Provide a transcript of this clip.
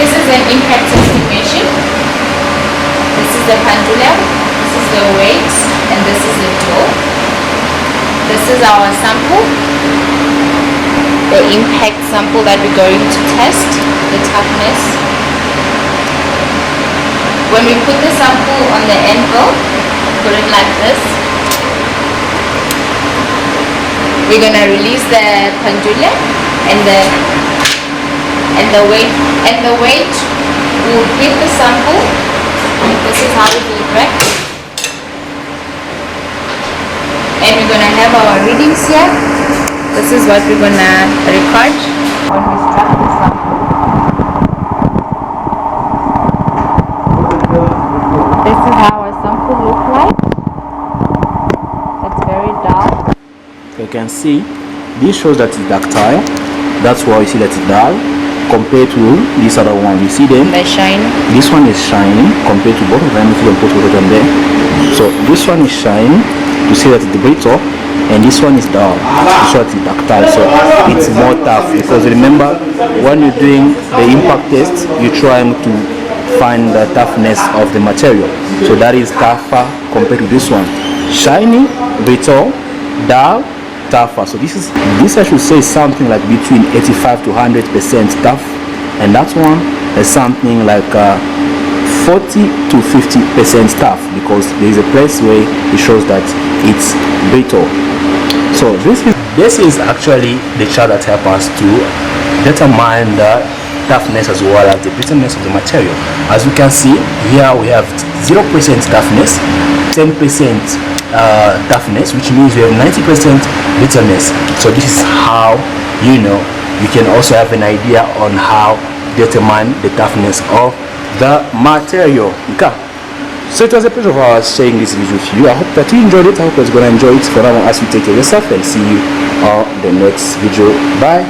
This is an impact testing machine. This is the pendulum, this is the weight, and this is the tool. This is our sample, the impact sample that we're going to test, the toughness. When we put the sample on the anvil, put it like this, we're going to release the pendulum and the weight will hit the sample. This is how it will break. And we're going to have our readings here. This is what we're going to record when we start the sample. This is how our sample looks like. It's very dark. You can see this shows that it's ductile. That's why you see that it's dull compared to this other one. You see them? They're shiny. This one is shiny compared to both of them. If you can put both of them there. So this one is shiny to see that it's brittle, and this one is dull to show that it's ductile. So it's more tough, because remember, when you're doing the impact test, you're trying to find the toughness of the material. So that is tougher compared to this one. Shiny, brittle, dull, tougher. So this I should say is something like between 85 to 100% tough, and that one is something like 40 to 50% tough, because there is a place where it shows that it's brittle. So this is actually the chart that helps us to determine the toughness as well as the brittleness of the material. As you can see here, we have 0% toughness, 10% toughness, which means we have 90% brittleness. So this is how you can also have an idea on how to determine the toughness of the material. Okay. So it was a pleasure of sharing this video with you. I hope that you enjoyed it. I hope you're going to enjoy it. For now, as you take care of yourself, and see you on the next video. Bye.